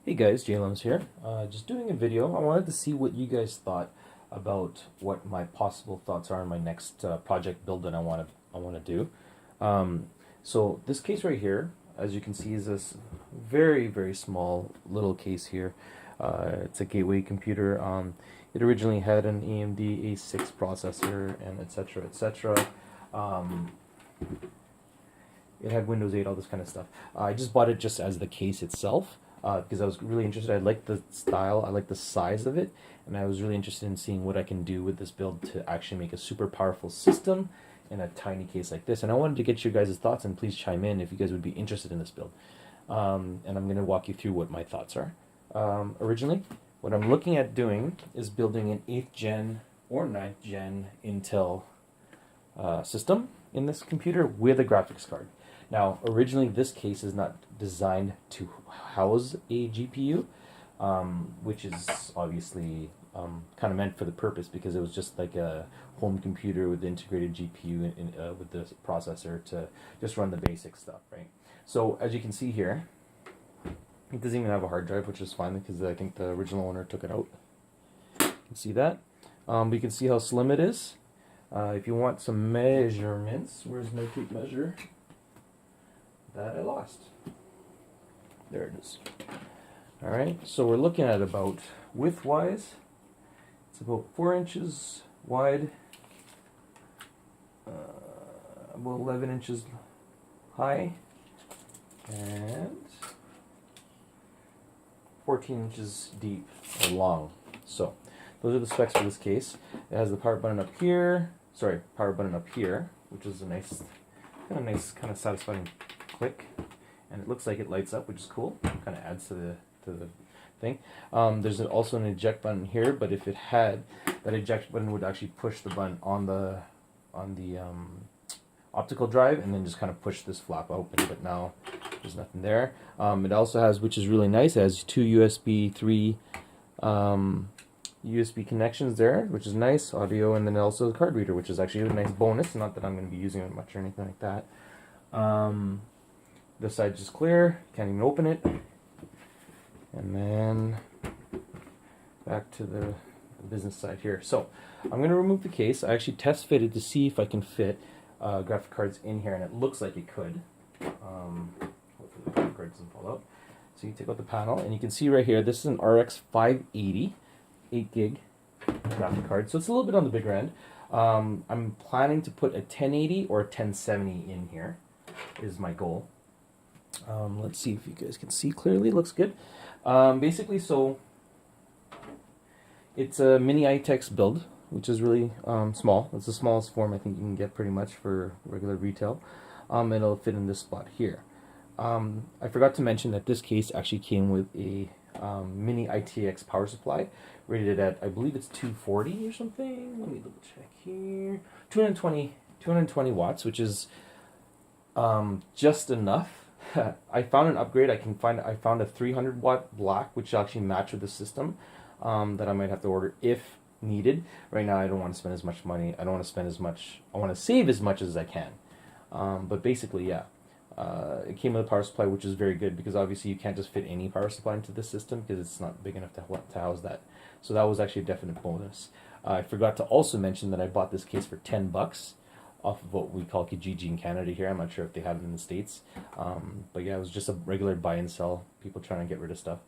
Hey guys, JLM's here. Just doing a video. I wanted to see what you guys thought about what my possible thoughts are on my next project build that I want to do. So this case right here, as you can see, is this very small little case here. It's a gateway computer. It originally had an AMD A6 processor and etc. It had Windows 8, all this kind of stuff. I just bought it just as the case itself. Because I was really interested. I like the style, I like the size of it, and I was really interested in seeing what I can do with this build to actually make a super powerful system in a tiny case like this. And I wanted to get your guys' thoughts, and please chime in if you guys would be interested in this build. And I'm going to walk you through what my thoughts are. Originally, what I'm looking at doing is building an 8th gen or 9th gen Intel system in this computer with a graphics card. Now, originally this case is not designed to house a GPU, which is obviously kind of meant for the purpose because it was just like a home computer with integrated GPU with the processor to just run the basic stuff, right? So as you can see here, it doesn't even have a hard drive, which is fine because I think the original owner took it out. You can see that. But you can see how slim it is. If you want some measurements, where's my tape measure? That I lost. There it is. Alright, so we're looking at about, width-wise, it's about 4 inches wide, about 11 inches high, and 14 inches deep or long. So, those are the specs for this case. It has the power button up here, which is a nice, kind of satisfying click, and it looks like it lights up, which is cool. Kind of adds to the thing. There's also an eject button here, but if it had, that eject button would actually push the button on the optical drive, and then just kind of push this flap open. But now there's nothing there. It also has, which is really nice, it has two USB 3 USB connections there, which is nice, audio, and then also the card reader, which is actually a nice bonus. Not that I'm going to be using it much or anything like that. This side's just clear, can't even open it. And then back to the business side here. So I'm going to remove the case. I actually test fitted to see if I can fit graphic cards in here, and it looks like it could. Hopefully the graphic card doesn't fall out. So you take out the panel, and you can see right here, this is an RX 580, 8 gig graphic card. So it's a little bit on the bigger end. I'm planning to put a 1080 or a 1070 in here, is my goal. Let's see if you guys can see clearly. Looks good. Basically, so it's a mini ITX build, which is really small. It's the smallest form I think you can get pretty much for regular retail. It'll fit in this spot here. I forgot to mention that this case actually came with a mini ITX power supply rated at, I believe it's 240 or something. Let me double check here. 220 watts, which is just enough. I found an upgrade. I found a 300 watt black, which actually matched with the system, that I might have to order if needed. Right now I don't want to spend as much money. I don't want to spend as much. I want to save as much as I can. But basically, yeah. It came with a power supply, which is very good because obviously you can't just fit any power supply into this system because it's not big enough to house that. So that was actually a definite bonus. I forgot to also mention that I bought this case for $10 off of what we call Kijiji in Canada here. I'm not sure if they have it in the States. But yeah, it was just a regular buy and sell, people trying to get rid of stuff.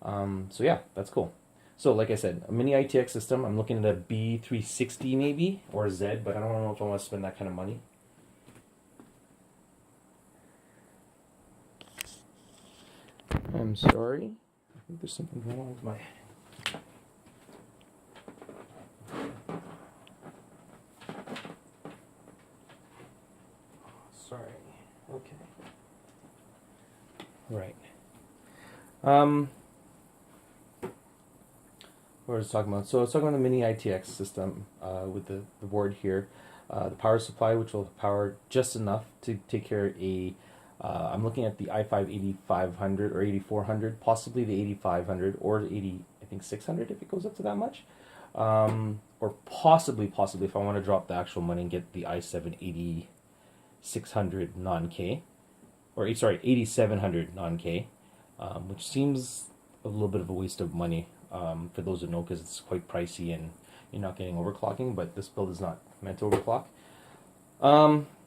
So yeah, that's cool. So like I said, a mini ITX system. I'm looking at a B360 maybe, or a Z, but I don't know if I want to spend that kind of money. I'm sorry. I think there's something going on with my... Sorry. Okay. Right. What was I talking about? So I was talking about the mini ITX system with the board here. The power supply, which will power just enough to take care of a... I'm looking at the i5 8500 or 8400, possibly the 8500 or the 80, I think 600 if it goes up to that much. Or possibly if I want to drop the actual money and get the i7 8600 non-K, or sorry, 8700 non-K, which seems a little bit of a waste of money for those who know, because it's quite pricey and you're not getting overclocking, but this build is not meant to overclock.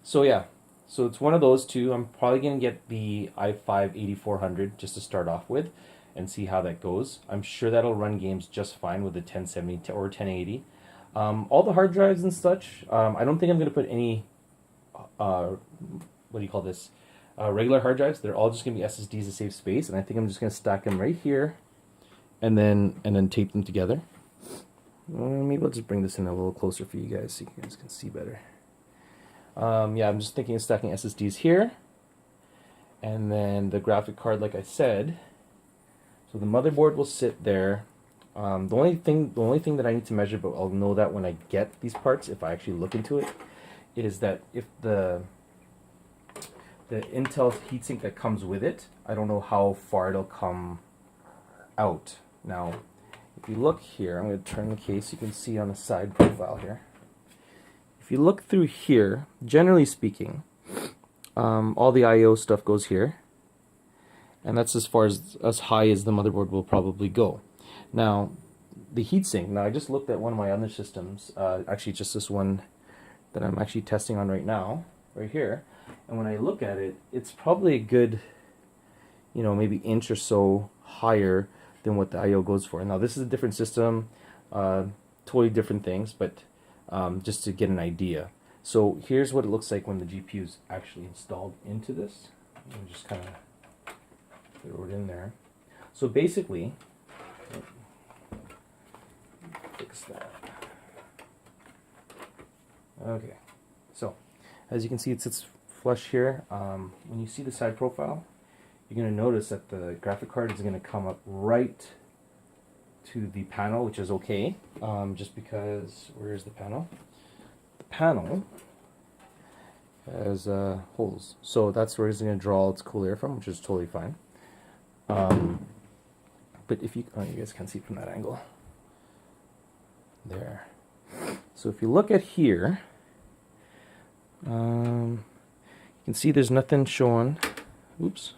So yeah, so it's one of those two. I'm probably going to get the i5 8400 just to start off with and see how that goes. I'm sure that'll run games just fine with the 1070 or 1080. All the hard drives and such, I don't think I'm going to put any, what do you call this, regular hard drives. They're all just going to be SSDs to save space, and I think I'm just going to stack them right here and then tape them together. Maybe I'll just bring this in a little closer for you guys so you guys can see better. Yeah, I'm just thinking of stacking SSDs here, and then the graphic card, like I said. So the motherboard will sit there. The only thing that I need to measure, but I'll know that when I get these parts, if I actually look into it, is that if the Intel heatsink that comes with it, I don't know how far it'll come out. Now, if you look here, I'm going to turn the case. You can see on the side profile here. If you look through here, generally speaking, all the I/O stuff goes here, and that's as far as high as the motherboard will probably go. Now, the heatsink. Now, I just looked at one of my other systems, actually just this one that I'm actually testing on right now, right here. And when I look at it, it's probably a good, maybe inch or so higher than what the I/O goes for. Now, this is a different system, totally different things, but just to get an idea. So here's what it looks like when the GPU is actually installed into this. Let me just kind of throw it in there. So basically, fix that. Okay, so as you can see, it sits flush here. When you see the side profile, you're going to notice that the graphic card is going to come up right to the panel, which is okay, just because, where is the panel? The panel has holes, so that's where it's going to draw all its cool air from, which is totally fine. But if you guys can't see from that angle. There. So if you look at here, you can see there's nothing showing. Oops.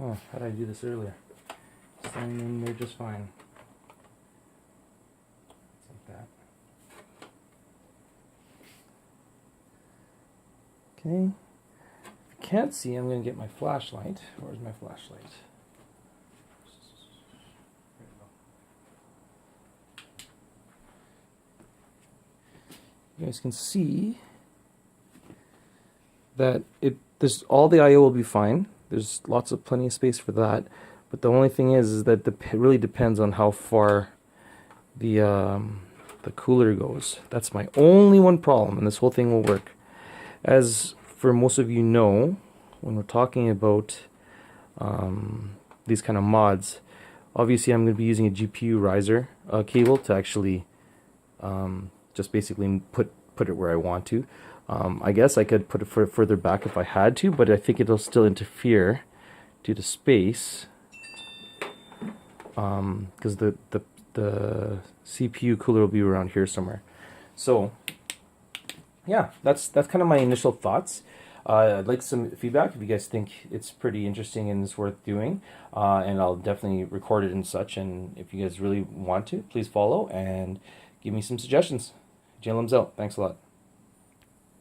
Oh, how did I do this earlier? Standing in there just fine. Like that. Okay. If you can't see, I'm going to get my flashlight. Where's my flashlight? You guys can see that there's all the I/O will be fine. There's plenty of space for that. But the only thing is that it really depends on how far the cooler goes. That's my only one problem, and this whole thing will work. As for most of you know, when we're talking about these kind of mods, obviously I'm going to be using a GPU riser cable to actually just basically put it where I want to. I guess I could put it further back if I had to, but I think it'll still interfere due to space, because the CPU cooler will be around here somewhere. So yeah, that's kind of my initial thoughts. I'd like some feedback if you guys think it's pretty interesting and it's worth doing, and I'll definitely record it and such. And if you guys really want to, please follow and give me some suggestions. J-Lum's out. Thanks a lot.